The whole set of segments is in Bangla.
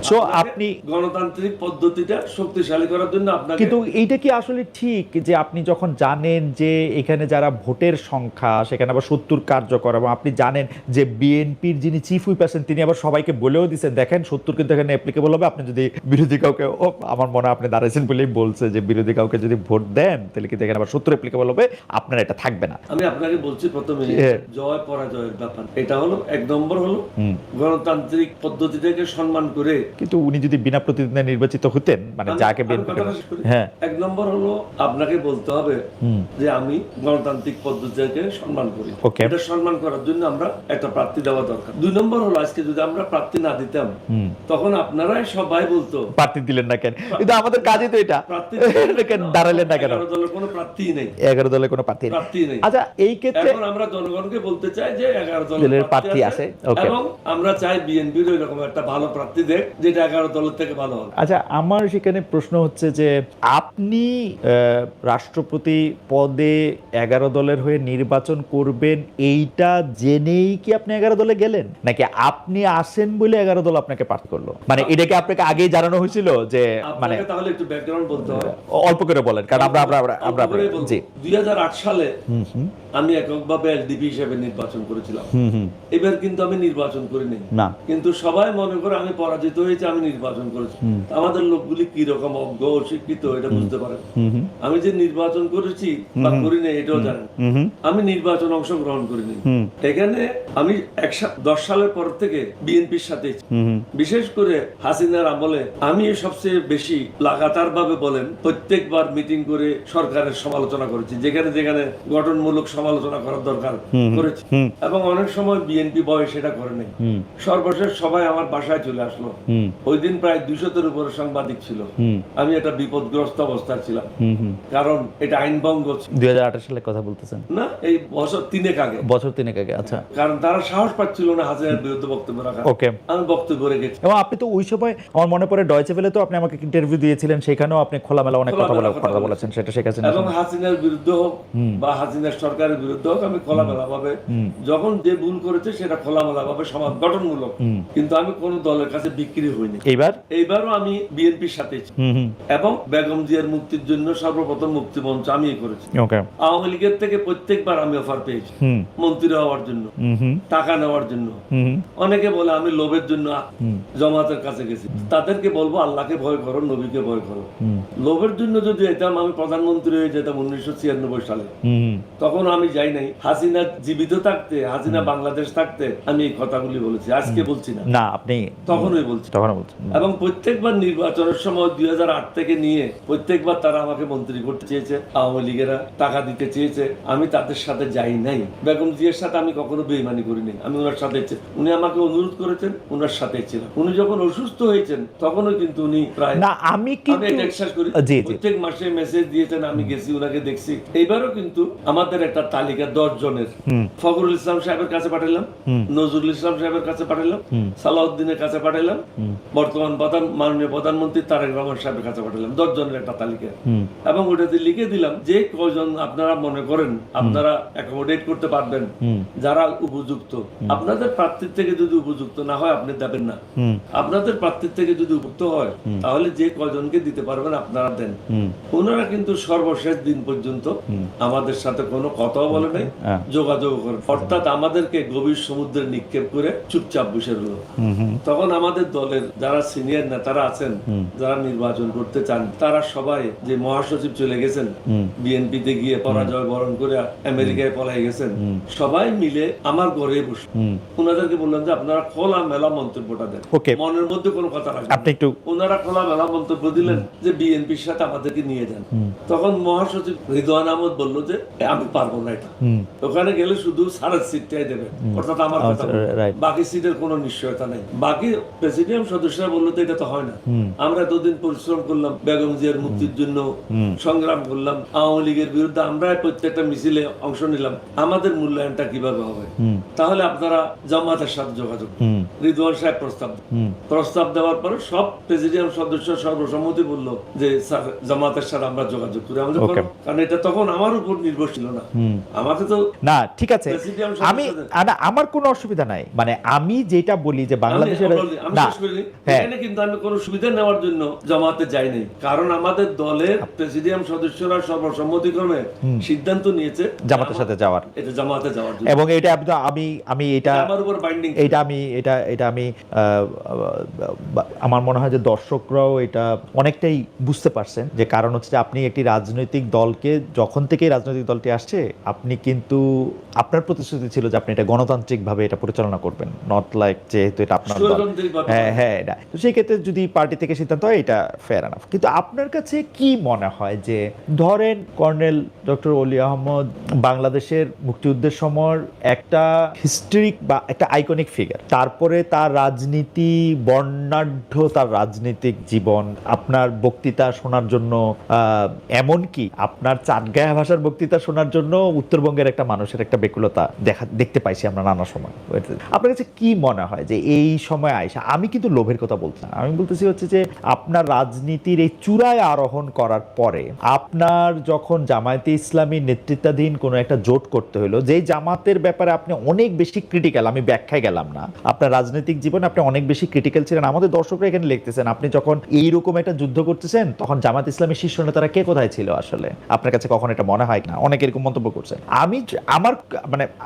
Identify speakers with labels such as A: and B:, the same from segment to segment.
A: সো আপনি
B: গণতান্ত্রিক পদ্ধতিটা শক্তিশালী করার জন্য আপনাকে,
A: কিন্তু এইটা কি আসলে ঠিক যে আপনি যখন জানেন যে এখানে যারা ভোটের সংখ্যা সেখানে আবার 70 কার্যকর, এবং আপনি জানেন যে বিএনপির যিনি চিফ হুইপ আছেন তিনি আবার সবাইকে বলেও দিচ্ছেন দেখেন 70 কিন্তু এখানে অ্যাপ্লিকেবল হবে, আপনি যদি বিরোধী কাউকে আমার মনে হয় আপনি দাঁড়াইছেন বলেই বলছে যে বিরোধী কাউকে যদি ভোট দেন তাহলে কিন্তু এখানে আবার 70 অ্যাপ্লিকেবল হবে, আপনার এটা থাকবে না।
B: আমি আপনাকে বলছি প্রথমে জয় পরাজয়ের ব্যাপার, এটা হলো এক নম্বর হলো গণতান্ত্রিক পদ্ধতিটাকে সম্মান করে।
A: কিন্তু উনি যদি বিনা প্রতিদ্বন্দ্বিতা নির্বাচিত হতেন, মানে যাকে
B: হ্যাঁ, এক নম্বর হলো আপনাকে বলতে হবে যে আমি গণতান্ত্রিক পদ্ধতিকে সম্মান করি, এটা সম্মান করার জন্য আমরা একটা প্রার্থী দেওয়া দরকার। দুই নম্বর হলো আজকে যদি আমরা প্রার্থী না দিতাম তখন আপনারাই সবাই বলতো
A: প্রার্থী দিলেন না কেন, কিন্তু আমাদের কাজই তো এটা,
B: প্রার্থী
A: দাঁড়ালেন না কেন,
B: 11 দলের কোনো প্রার্থী নেই,
A: 11 দলের কোনো প্রার্থী নেই। আচ্ছা, এই ক্ষেত্রে
B: এখন আমরা জনগণকে বলতে চাই যে 11 দলের প্রার্থী আছে এবং আমরা চাই বিএনপির এরকম একটা ভালো প্রার্থী দেখ যেটা 11 দলের থেকে ভালো হবে।
A: আচ্ছা, আমার সেখানে প্রশ্ন হচ্ছে যে আপনি রাষ্ট্রপতি পদে 11 দলের হয়ে নির্বাচন করবেন এইটা জেনেই কি আপনি 11 দলে গেলেন, নাকি আপনি আসেন বলে 11 দল আপনাকে প্রার্থী করলো? মানে এটা কি আপনাকে আগেই জানানো হয়েছিল যে, মানে
B: তাহলে একটু ব্যাকগ্রাউন্ড বলতে হবে,
A: অল্প করে বলেন, কারণ আমরা জি
B: 2008 সালে আমি এককভাবে এলডিপি হিসেবে নির্বাচন করেছিলাম। এবার কিন্তু আমি নির্বাচন করিনি
A: না,
B: কিন্তু সবাই মনে করে আমি পরাজিত হয়েছে, আমি নির্বাচন করেছি। আমাদের লোকগুলি কি রকম অজ্ঞ অশিক্ষিত এটা বুঝতে পারে। আমি যে নির্বাচন করেছি বা করিনি এটাও জানেন। আমি নির্বাচন অংশগ্রহণ করিনি। এখানে আমি 10 সালের পর থেকে বিএনপির সাথে, বিশেষ করে হাসিনার আমলে আমি সবচেয়ে বেশি লাগাতার ভাবে বলেন প্রত্যেকবার মিটিং করে সরকারের সমালোচনা করেছি, যেখানে যেখানে গঠনমূলক সমালোচনা করার দরকার করেছি, এবং অনেক সময় বিএনপি বয়স সেটা করে নাই। সর্বশেষ সবাই আমার বাসায় চলে আসলো, ওই দিন প্রায় 200-এর উপরে সাংবাদিক ছিল। আমি একটা বিপদগ্রস্ত অবস্থায় ছিলাম, কারণ এটা আইন ভঙ্গ।
A: 2028 সালের কথা বলতেছেন
B: না, এই বছর 3 আগে।
A: আচ্ছা,
B: কারণ তারা সাহস পাচ্ছিল না হাসিনার বিরুদ্ধে বক্তব্য রাখা। আমি বক্তব্য রেখেছি,
A: এবং আপনি তো ওই সময় আমার মনে পড়ে ডয়চে ভেলে তো আপনি আমাকে ইন্টারভিউ দিয়েছিলেন, সেখানেও আপনি খোলামেলা অনেক কথা বলেছেন, সেটা শেখ হাসিনা
B: এবং হাসিনার বিরুদ্ধে হোক বা হাসিনার সরকারের বিরুদ্ধে হোক আমি খোলামেলা ভাবে যখন যে ভুল করেছে সেটা খোলামেলা ভাবে সমাজ গঠনমূলক, কিন্তু আমি কোন দলের কাছে বিক্রি হইনি। এইবারও আমি বিএনপির সাথে এবং বেগম জিয়ার মুক্তির জন্য সর্বপ্রথম মুক্তি মঞ্চ আমি করেছি। আওয়ামী লীগের থেকে প্রত্যেকবার আমি অফার পেয়েছি মন্ত্রী হওয়ার জন্য, টাকা নেওয়ার জন্য। অনেকে বলে আমি লোভের জন্য জামাতের কাছে গেছি, তাদেরকে বলবো আল্লাহকে ভয় করো, নবীকে ভয় করো। লোভের জন্য যদি যেতাম আমি প্রধানমন্ত্রী হয়ে যেতাম 1996 সালে, তখন আমি যাই নাই। হাসিনা জীবিত থাকতে, হাসিনা বাংলাদেশ থাকতে আমি এই কথাগুলি বলেছি, আজকে বলছি না, আপনি তখনই বলছি। এবং প্রত্যেকবার নির্বাচনের সময় 2008 থেকে নিয়ে প্রত্যেকবার তারা আমাকে মন্ত্রী করতে চেয়েছে, আওয়ামী লীগেরা টাকা দিতে চেয়েছে, আমি তাদের সাথে যাই নাই। বেগম জিয়ার সাথে আমি কখনো বেইমানি করিনি, আমি ওনার সাথে, উনি আমাকে অনুরোধ করেছেন, ওনার সাথে ছিলাম। উনি যখন অসুস্থ হয়েছেন তখনও কিন্তু উনি প্রায়, আমি বিশ্বাস করি প্রত্যেক মাসে মেসেজ দিয়েছেন, আমি গেছি ওনাকে দেখছি। এইবারও কিন্তু আমাদের একটা তালিকা 10 জনের, ফখরুল ইসলাম সাহেবের কাছে পাঠালাম, নজরুল ইসলাম সাহেবের কাছে পাঠালাম, সালাউদ্দিনের কাছে পাঠালাম, বর্তমান মাননীয় প্রধানমন্ত্রী তারেক রহমান সাহেবের কাছে পাঠালাম, 10 জনের একটা তালিকা। এবং ওটাতে লিখে দিলাম যে কয়জন আপনারা মনে করেন আপনারা অ্যাকোমোডেট করতে পারবেন, যারা উপযুক্ত। আপনাদের প্রার্থীর থেকে যদি উপযুক্ত না হয় আপনি দেবেন না, আপনাদের প্রার্থীর থেকে যদি উপযুক্ত হয় তাহলে যে কয়জনকে দিতে পারবেন আপনারা দেন। ওনারা কিন্তু সর্বশেষ দিন পর্যন্ত আমাদের সাথে কোনো কথাও বলে নাই, যোগাযোগ করে, অর্থাৎ আমাদেরকে গভীর সমুদ্রে নিক্ষেপ করে চুপচাপ বসে রইল। তখন আমাদের দলের যারা সিনিয়র নেতারা আছেন, যারা নির্বাচন করতে চান, তারা সবাই, যে মহাসচিব চলে গেছেন বিএনপিতে গিয়ে পরাজয় বরণ করে আমেরিকায় পলাই গেছেন, সবাই মিলে আমার ঘরে বসে ওনাদেরকে বললাম যে আপনারা খোলা মেলা মন্তব্যটা দেন, মনের মধ্যে কোনো কথা রাখবেন। ওনারা খোলা মেলা মন্তব্য দিলেন যে বিএনপির সাথে আমাদেরকে নিয়ে যান। তখন মহাসচিব রিদওয়ান আহমদ বললো যে আমি পারবো না এটা, ওখানে গেলে শুধু সারের সিটটাই দেবে, অর্থাৎ আমার কথা, বাকি সিটের কোনো নিশ্চয়তা নেই। বাকি প্রেসিডিয়াম সদস্যরা বললো তো এটা তো হয় না, আমরা এতদিন পরিশ্রম করলাম, বেগম জিয়ার মুক্তির জন্য সংগ্রাম করলাম, আওয়ামী লীগের বিরুদ্ধে আমরা প্রত্যেকটা মিছিলে অংশ নিলাম, আমাদের মূল্যায়নটা কিভাবে হবে? তাহলে আপনারা জামাতের সাথে যোগাযোগ। রিদওয়ান সাহেব প্রস্তাব দেওয়ার পরে সব প্রেসিডিয়াম সদস্য সর্বসম্মতি বললো যে জামাতের সাথে আমরা যোগাযোগ করি, কারণ এটা তখন আমার উপর নির্ভর ছিল না, আমাকে তো না। ঠিক আছে, আমার কোনো অসুবিধা নাই, মানে আমি যেটা বলি যে বাংলাদেশের, করি, এখানে কিন্তু আমি কোনো সুবিধা নেওয়ার জন্য জামাতে যাইনি, কারণ আমাদের দলের প্রেসিডিয়াম সদস্যরা সর্বসম্মতিক্রমে সিদ্ধান্ত নিয়েছে
A: জামাতের সাথে যাওয়ার,
B: এটা জামাতে যাওয়ার জন্য।
A: এবং এটা আমি এটা
B: আমার উপর বাইন্ডিং,
A: এটা আমি আমার মনে হয় যে দর্শকরাও এটা অনেকটাই বুঝতে পারছেন, যে কারণ হচ্ছে যে আপনি একটি রাজনৈতিক দলকে, যখন থেকেই রাজনৈতিক দলটি আসছে, আপনি কিন্তু আপনার প্রতিশ্রুতি ছিল যে আপনি এটা গণতান্ত্রিকভাবে এটা পরিচালনা করবেন, নট লাইক যেহেতু এটা আপনার দল। হ্যাঁ এটা তো সেই ক্ষেত্রে যদি পার্টি থেকে সিদ্ধান্ত হয় এটা ফেয়ার এনাফ। কিন্তু আপনার কাছে কি মনে হয় যে ধরেন কর্নেল ডক্টর অলি আহমদ বাংলাদেশের মুক্তিযুদ্ধের সময় একটা হিস্ট্রিক বা একটা আইকনিক ফিগার, তারপরে তার রাজনীতি বর্ণাঢ্য, তার রাজনৈতিক জীবন, আপনার বক্তৃতা শোনার জন্য এমনকি আপনার চাটগাঁয়া ভাষার বক্তৃতা শোনার জন্য উত্তরবঙ্গের একটা মানুষের একটা বেকুলতা দেখতে পাইছি আমরা নানা সময়। আপনার কাছে কি মনে হয় যে এই সময় আইসা, আমি কিন্তু লোভের কথা বলছি না, আমি বলতেছি হচ্ছে যে আপনার রাজনীতির এই চূড়ায় আরোহণ করার পরে আপনার যখন জামায়াতে ইসলামী নেতৃত্বাধীন কোনো একটা জোট করতে হলো, যেই জামাতের ব্যাপারে আপনি অনেক বেশি ক্রিটিক্যাল, আমি ব্যাখ্যায় গেলাম না, আপনার রাজনৈতিক জীবনে আপনি অনেক বেশি ক্রিটিক্যাল ছিলেন, আমাদের দর্শকরা এখানে লিখতেছেন আপনি যখন এইরকম একটা যুদ্ধ করতেছেন তখন জামাত ইসলামের শীর্ষ নেতারা কে কোথায় ছিল আসলে, আপনার কাছে কখন এটা মনে হয় না? অনেকে এরকম মন্তব্য করছেন।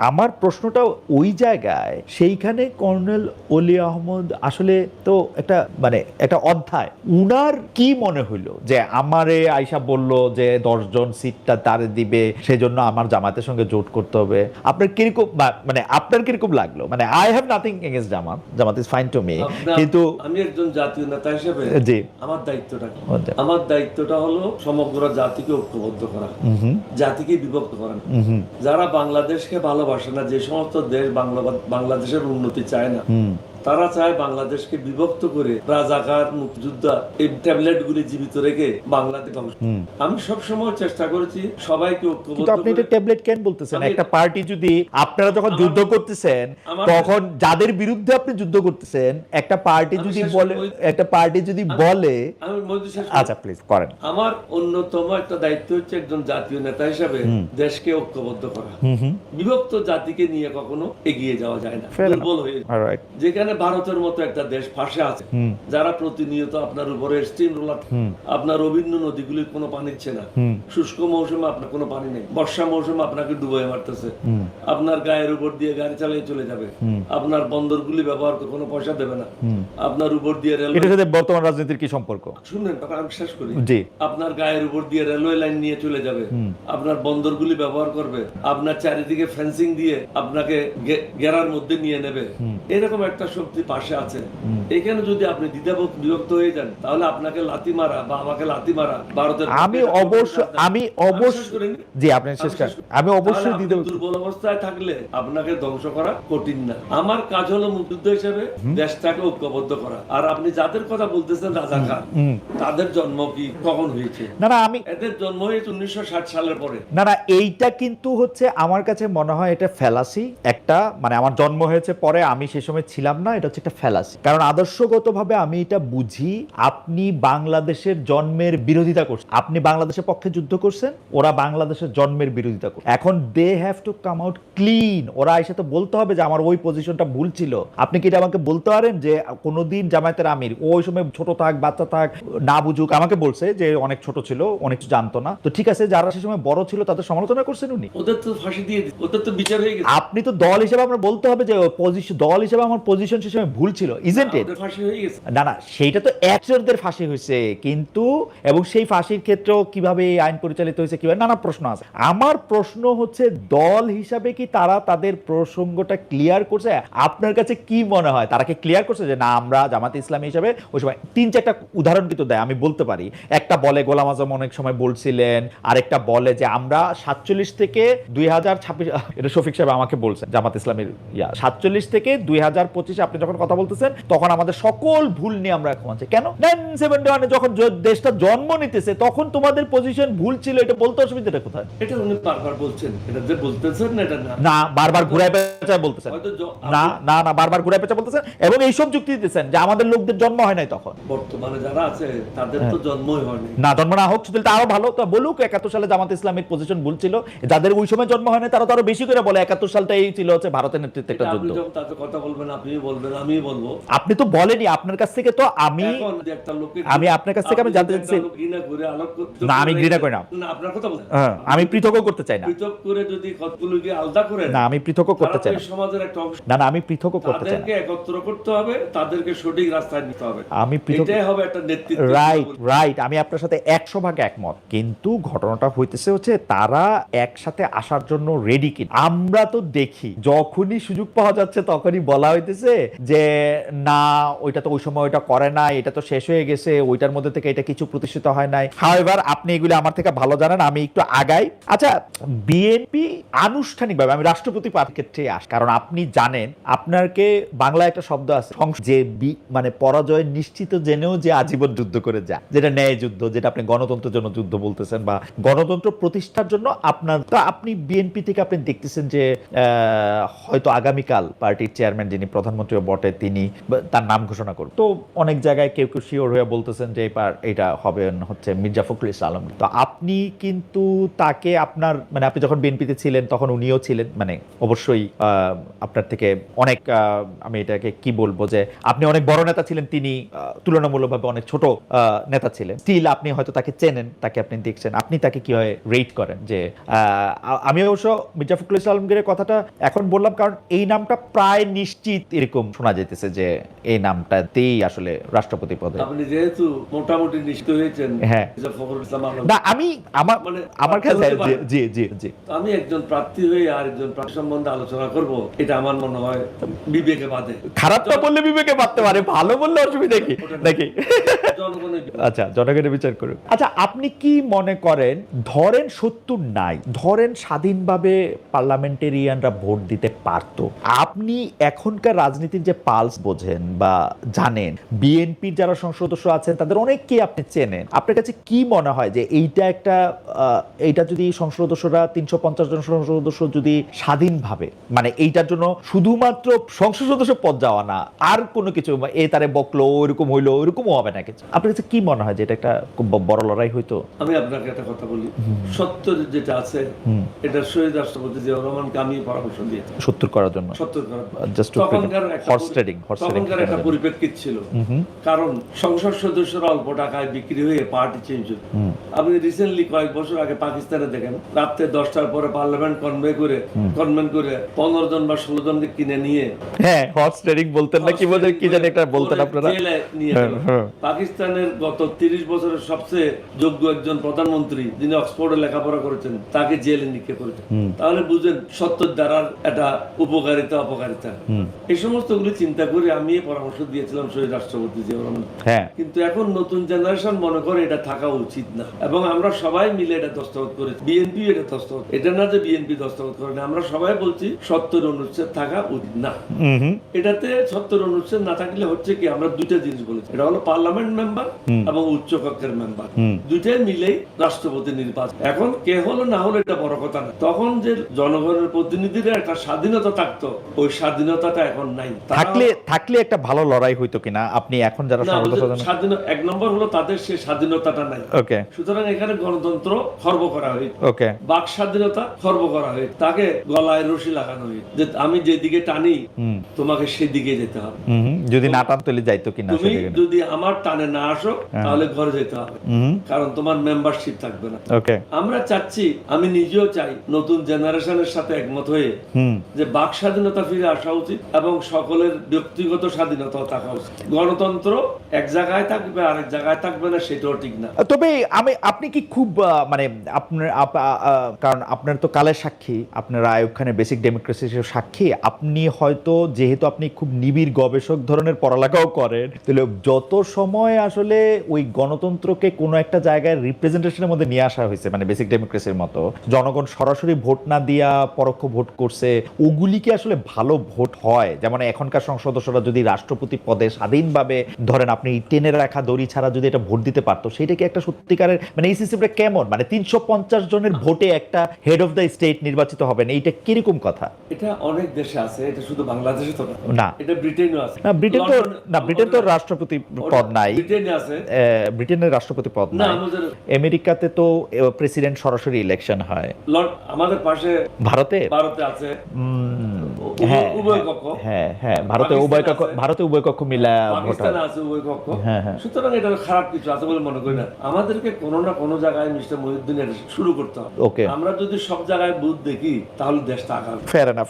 A: আমার প্রশ্নটা ওই জায়গায়, সেইখানে কর্নেল অলি আহমদ আসলে তো একটা অধ্যায়, উনার কি মনে হইলো যে আমারে আয়শা বলল যে 10 জন সিটটা তারে দিবে, সেজন্য আমার জামাতের সঙ্গে জোট করতে হবে, আপনার কিরকম আপনার কিরকম লাগলো? I have nothing against Jamaat is fine to me, কিন্তু
B: আমি একজন জাতীয় নেতা হিসেবে
A: জি
B: আমার দায়িত্বটা হলো সমগ্র জাতিকে ঐক্যবদ্ধ করা, জাতিকে বিভক্ত করা। যারা বাংলাদেশকে ভালোবাসে না, যে সমস্ত দেশ বাংলাদেশের উন্নতি চায় না, তারা চায় বাংলাদেশকে বিভক্ত করে রাজাকার মুক্তিযোদ্ধা এই ট্যাবলেট গুলি জীবিত রেখে বাংলাদেশ। আমি সবসময় চেষ্টা করেছি সবাইকে ঐক্যবদ্ধ।
A: আপনি এটা ট্যাবলেট কেন বলতেছেন? একটা পার্টি যদি, আপনারা যখন যুদ্ধ করতেছেন তখন যাদের বিরুদ্ধে আপনি যুদ্ধ করতেছেন, একটা পার্টি যদি বলে আচ্ছা প্লিজ করেন।
B: আমার অন্যতম একটা দায়িত্ব হচ্ছে একজন জাতীয় নেতা হিসেবে দেশকে ঐক্যবদ্ধ করা। বিভক্ত জাতিকে নিয়ে কখনো এগিয়ে যাওয়া যায় না, দুর্বল হয়ে। যেখানে ভারতের মতো একটা দেশ পাশে আছে, যারা প্রতিনিয়ত আপনার উপরে স্টিম রোলার, আপনার অভিন্ন নদীগুলির কোনো পানি ছে না, শুষ্ক মৌসুমে আপনার কোনো পানি নেই, বর্ষা মৌসুমে আপনাকে ডুবে মারতেছে, আপনার গায়ের উপর দিয়ে গাড়ি চালিয়ে চলে যাবে, আপনার বন্দরগুলি ব্যবহার করে কোনো পয়সা দেবে না, আপনার উপর দিয়ে
A: এটার সাথে বর্তমান রাজনীতির কি সম্পর্ক?
B: শুনলেন, আমি শেষ করি। আপনার গায়ের উপর দিয়ে রেলওয়ে লাইন নিয়ে চলে যাবে, আপনার বন্দরগুলি ব্যবহার করবে, আপনার চারিদিকে ফেন্সিং দিয়ে আপনাকে ঘেরার মধ্যে নিয়ে নেবে, এরকম একটা শক্তি পাশে আছে। এখানে যদি আপনি বিভক্ত হয়ে যান, তাহলে আপনাকে লাথি মারা বা আমাকে লাথি মারা ভারতের
A: আমি অবশ্যই
B: দুর্বল অবস্থায় থাকলে আপনাকে ধ্বংস করা কঠিন না। আমার কাজ হলো মুক্তিযুদ্ধ হিসেবে দেশটাকে ঐক্যবদ্ধ করা। আর আপনি যাদের কথা বলতেছেন রাজাকার, তাদের জন্ম কি কখন হয়েছে? এদের জন্ম হয়েছে 1960 সালের পরে।
A: এইটা কিন্তু হচ্ছে আমার কাছে মনে হয় এটা ফ্যালাসি একটা, আমার জন্ম হয়েছে পরে, আমি সেই সময় ছিলাম না, এটা হচ্ছে একটা ফ্যালাসি। কারণ আদর্শগতভাবে আমি এটা বুঝি, আপনি বাংলাদেশের জন্মের বিরোধিতা করছেন, আপনি বাংলাদেশের পক্ষে যুদ্ধ করছেন, ওরা বাংলাদেশের জন্মের বিরোধিতা করছে। এখন they have to come out clean, ওরা এসে তো বলতে হবে যে আমার ওই পজিশনটা ভুল ছিল। আপনি কি এটা আমাকে বলতে পারেন যে কোনোদিন জামায়াতের আমির ওই সময় ছোট থাক, বাচ্চা থাক, না বুঝুক, আমাকে বলছে যে অনেক ছোট ছিল, অনেক কিছু জানতো না, তো ঠিক আছে, যারা সেই সময় বড় ছিল তাদের সমালোচনা করছেন উনি,
B: ওদের তো ফাঁসি দিয়ে দিচ্ছে, ওদের তো বিচার হয়ে গেছে।
A: আপনি তো দল হিসেবে আপনার বলতে হবে যে দল হিসেবে আমার পজিশন সেই সময় ভুল ছিল, ইজন্ট ইট? না সেইটা তো একজনদের ফাঁসি হয়েছে, কিন্তু এবং সেই ফাঁসির ক্ষেত্রেও কিভাবে এই আইন পরিচালিত হয়েছে, কিভাবে নানা প্রশ্ন আছে। আমার প্রশ্ন হচ্ছে দল হিসাবে কি তারা তাদের প্রসঙ্গটা ক্লিয়ার করছে? আপনার কাছে কি মনে হয় তারা কি ক্লিয়ার করছে যে না, আমরা জামাতে ইসলামী হিসাবে ওই সময় 3-4টা উদাহরণ কিন্তু দেয়, আমি বলতে পারি। একটা বলে গোলাম আজম অনেক সময় বলছিলেন, আরেকটা বলে যে আমরা 47 থেকে 2026, এটা শফিক সাহেব আমাকে বলছেন জামাত ইসলামীর 47 থেকে 2025 আপনি যখন কথা বলতেছেন তখন আমাদের সকল ভুল নিয়ে আমরা এখন আছে কেন 1971 যখন দেশটা জন্ম নিতেছে তখন তোমাদের পজিশন ভুল ছিল, এটা বলতে অসুবিধাটা কোথায়?
B: এটা উনি বারবার বলছেন, এটা যে বলতেছেন না, এটা
A: না বারবার ঘুরায় পেঁচায় বলতেছেন, না বারবার ঘুরায় পেঁচা বলতেছেন এবং এইসব যুক্তি দিতেছেন যে আমাদের লোকদের জন্ম হয় নাই তখন।
B: বর্তমানে যারা আছে তাদের তো জন্মই হয়নি।
A: না, জন্ম না হোক তাহলে আরো ভালো, তো বলুক 71 সালে জামাত ইসলামের পজিশন ভুল ছিল, যাদের ওই সময় জন্ম হয় নাই তারা তো আরো বেশি করে বলে 71 সালটা এই ছিল হচ্ছে ভারতের নেতৃত্বে একটা যুদ্ধ।
B: আপনি যখন তাদের কথা বলবেন, আপনি বলবেন বলবেন, আমি বলবো।
A: আপনি তো বলেনি, আপনার কাছ থেকে তো আমি
B: এখন যে একটা লোকের
A: আমি আপনার কাছ থেকে আমি জানতে চাচ্ছি।
B: ঘৃণা করে আলোক করতে,
A: না, আমি ঘৃণা করি না।
B: না, আপনার কথা বলছেন।
A: হ্যাঁ, আমি পৃথকও করতে চাই না।
B: পৃথক করে যদি কতগুলোকে আলাদা করে,
A: না, আমি পৃথকও করতে চাই না।
B: সমাজের একটা অংশ,
A: না, আমি পৃথকও করতে চাই না।
B: তাদেরকে একত্র করতে হবে, তাদেরকে সঠিক রাস্তায় নিতে হবে।
A: আমি পৃথক,
B: এটাই হবে একটা নেতৃত্ব।
A: রাইট, আমি আপনার সাথে 100% একমত। কিন্তু ঘটনাটা হইতেছে হচ্ছে তারা একসাথে আসার জন্য রেডি কি। আমরা তো দেখি যখনই সুযোগ পাওয়া যাচ্ছে তখনই বলা হইতেছে যে না, ওইটা তো ওই সময় ওইটা করে না, এটা তো শেষ হয়ে গেছে, ওইটার মধ্যে থেকে এটা কিছু প্রতিষ্ঠিত হয় নাই। হাওয়েভার আপনি এগুলো আমার থেকে ভালো জানেন, আমি একটু আগাই। আচ্ছা, বিএনপি আনুষ্ঠানিকভাবে, আমি রাষ্ট্রপতি পার্টির ক্ষেত্রে আসি, কারণ আপনি জানেন আপনাকে বাংলায় একটা শব্দ আছে যে মানে পরাজয় নিশ্চিত জেনেও যে আজীবন যুদ্ধ করে যায়, যেটা ন্যায় যুদ্ধ, যেটা আপনি গণতন্ত্রের জন্য যুদ্ধ বলতেছেন বা গণতন্ত্র প্রতিষ্ঠার জন্য আপনার। তো আপনি বিএনপি থেকে আপনি দেখতেছেন যে হয়তো আগামীকাল পার্টির চেয়ারম্যান যিনি প্রধানমন্ত্রীও বটে তিনি তার নাম ঘোষণা করবেন। তো অনেক জায়গায় কেউ কেউ শিওর হয়ে বলতেছেন যে এটা হবে হচ্ছে মির্জা ফখরুল ইসলাম আলমগীর। তো আপনি কিন্তু তাকে আপনার মানে আপনি যখন বিএনপিতে ছিলেন তখন উনিও ছিলেন, মানে অবশ্যই আপনার থেকে অনেক আমি এটাকে কি বলবো যে আপনি অনেক বড় নেতা ছিলেন, তিনি তুলনামূলকভাবে অনেক ছোট নেতা ছিলেন। স্টিল আপনি হয়তো তাকে চেনেন, তাকে আপনি দেখছেন, আপনি তাকে কিভাবে রেট করেন? যে আমি অবশ্য মির্জা ফখরুল ইসলাম আলমগীরের কথাটা এখন বললাম কারণ এই নামটা প্রায় নিশ্চিত এরকম শোনা যাইতেছে যে এই নামটাতেই আসলে রাষ্ট্রপতি পদে।
B: আপনি যেহেতু মোটামুটি নিশ্চিত হয়েছেন,
A: হ্যাঁ,
B: মির্জা ফখরুল ইসলাম আলমগীর,
A: না আমি আমার কাছে জি জি জি
B: আমি একজন প্রার্থী হয়ে আর একজন প্রার্থী সম্বন্ধে আলোচনা করব, এটা আমার মনে হয় বিবেকে বাধে।
A: খারাপটা বললে বিবেকে বাধতে পারে, ভালো বললে অসুবিধা কি নাকি? আচ্ছা, জনগণের বিচার করুন। আচ্ছা, আপনি কি মনে করেন, ধরেন ৭০ নাই, ধরেন স্বাধীনভাবে পার্লামেন্টেরিয়ানরা ভোট দিতে পারতো, আপনি এখনকার রাজনীতির যে পালস বোঝেন বা জানেন, বিএনপির যারা সংসদ সদস্য আছেন তাদের অনেককেই আপনি চেনেন, আপনার কাছে কি মনে হয় যে এইটা যদি সংসদ সদস্যরা ৩৫০ জন সংসদ সদস্য যদি স্বাধীনভাবে, মানে এইটার জন্য শুধুমাত্র সংসদ সদস্য পদ যাওয়া না, আর কোনো কিছু এ তারে বকলো ওইরকম হইলো ওইরকমও হবে না কিছু, আপনার কাছে কি মনে হয় যে এটা একটা খুব বড় লড়াই হইতো?
B: আমি আপনাকে একটা কথা বলি, সত্য যেটা আছে এটা শহীদ রাষ্ট্রপতি জিয়াউর রহমানকে আমি পরামর্শ দিয়েছি ৭০ করার জন্য। তখনকার একটা পরিপ্রেক্ষিত ছিল, কারণ সংসদ সদস্যরা অল্প টাকায় বিক্রি হয়ে পার্টি চেঞ্জ হতো। আপনি রিসেন্টলি কয়েক বছর আগে পাকিস্তানে দেখেন, রাত্রে 10টার পরে পার্লামেন্ট কনভেন্ট করে 15 জন বা 16 জনকে কিনে নিয়ে,
A: হ্যাঁ, হর্স ট্রেডিং বলতেন না, কি বলতেন কি জানি একটা বলতেন আপনারা,
B: জেলে নিয়ে গেল। পাকিস্তানের গত 30 বছরের সবচেয়ে যোগ্য একজন প্রধানমন্ত্রী যিনি অক্সফোর্ডে লেখাপড়া করেছেন তাকে জেলে নিক্ষেপ করেছেন। তাহলে বুঝেন সত্যের দ্বারার একটা উপকারিতা অপকারিতা। এই সমস্ত গুলি চিন্তা করে আমি পরামর্শ দিয়েছিলাম শহীদ রাষ্ট্রপতি জিয়াউর রহমান। কিন্তু এখন নতুন জেনারেশন মনে করে এটা থাকা উচিত না, এবং আমরা সবাই মিলে এটা দস্তখত করেছি। বিএনপি এটা দস্তখত, এটা না যে বিএনপি দস্তখত করে না, আমরা সবাই বলছি ৭০ অনুচ্ছেদ থাকা উচিত না। এটাতে ৭০ অনুচ্ছেদ না থাকলে হচ্ছে কি, আমরা দুইটা জিনিস বলেছি, এটা হলো পার্লামেন্ট মেম্বার এবং উচ্চ কক্ষের মেম্বার, দুইটাই মিলেই রাষ্ট্রপতি নির্বাচন। এখন কে হলো না হলো এটা বড় কথা না, তখন যে জনগণের প্রতিনিধিদের একটা স্বাধীনতা থাকতো, ওই স্বাধীনতাটা এখন নাই।
A: থাকলে একটা ভালো লড়াই হইতো কিনা আপনি এখন যারা
B: স্বাধীন, এক নম্বর হলো তাদের সেই স্বাধীনতাটা নাই। সুতরাং এখানে গণতন্ত্র খর্ব করা হয়েছে, বাক স্বাধীনতা খর্ব করা হয়েছে, তাকে গলায় রশি লাগানো হয়েছে যে আমি যেদিকে টানি তোমাকে সেদিকে যেতে হবে,
A: যদি না টান তৈলে যাইতো কিনা,
B: তুমি যদি আমার টানে না আসো তাহলে ঘরে যেতে হবে, কারণ তোমার মেম্বারশিপ থাকবে না। আমরা চাচ্ছি, আমি নিজেও চাই, নতুন জেনারেশনের সাথে একমত হয়ে যে বাক স্বাধীনতা ফিরে আসা উচিত এবং সকলের ব্যক্তিগত স্বাধীনতা থাকা উচিত। গণতন্ত্র এক জায়গায় থাকবে আরেক জায়গায় থাকবে না, সেটাও ঠিক না।
A: তবে আপনি কি খুব মানে আপনার কারণ আপনার তো কালের সাক্ষী, আপনার আইয়ুব খানের বেসিক ডেমোক্রেসির সাক্ষী, আপনি হয়তো যেহেতু আপনি খুব নিবিড় গবেষক ধরনের পড়ালেখাও করেন, তাহলে যত সময় আসলে ওই গণতন্ত্রকে কোনো একটা জায়গায় রিপ্রেজেন্টেশনের মধ্যে নিয়ে আসা হয়েছে, মানে বেসিক ডেমোক্রেসির মতো জনগণ সরাসরি ভোট না দিয়া পরোক্ষ ভোট করছে, ওগুলি কি আসলে ভালো ভোট হয়? যেমন এখনকার সংসদ সদস্যরা যদি রাষ্ট্রপতি পদে স্বাধীনভাবে ধরেন আপনি টেনে রাখা দড়ি ছাড়া যদি এটা ভোট দিতে পারতো, সেটা কি একটা সত্যিকারের মানে এই সিস্টেমটা কেমন, মানে ৩৫০ জনের ভোটে একটা হেড অফ দ্য স্টেট নির্বাচিত হবেন, এইটা কিরকম কথা?
B: এটা অনেক দেশে আছে, এটা শুধু বাংলাদেশে তো
A: না,
B: এটা ব্রিটেনও আছে।
A: ব্রিটেন তো রাষ্ট্রপতি পদ নাই,
B: ব্রিটেনে আছে,
A: ব্রিটেনের রাষ্ট্রপতি পদ নাই। আমেরিকাতে তো প্রেসিডেন্ট সরাসরি ইলেকশন হয়।
B: আমাদের পাশে ভারতে আছে, উভয় কক্ষ।
A: হ্যাঁ ভারতে উভয় কক্ষ মিলা ভোট হয়।
B: পাকিস্তানে আছে উভয় কক্ষ।
A: হ্যাঁ, হ্যাঁ।
B: সুতরাং এটা খারাপ কিছু আছে বলে মনে করি না। আমাদেরকে কোনো না কোনো জায়গায় মিস্টার মহিউদ্দিন এটা শুরু করতে হবে।
A: ওকে।
B: আমরা যদি সব জায়গায় বুথ দেখি তাহলে দেশটা আগাবে।
A: Fair enough.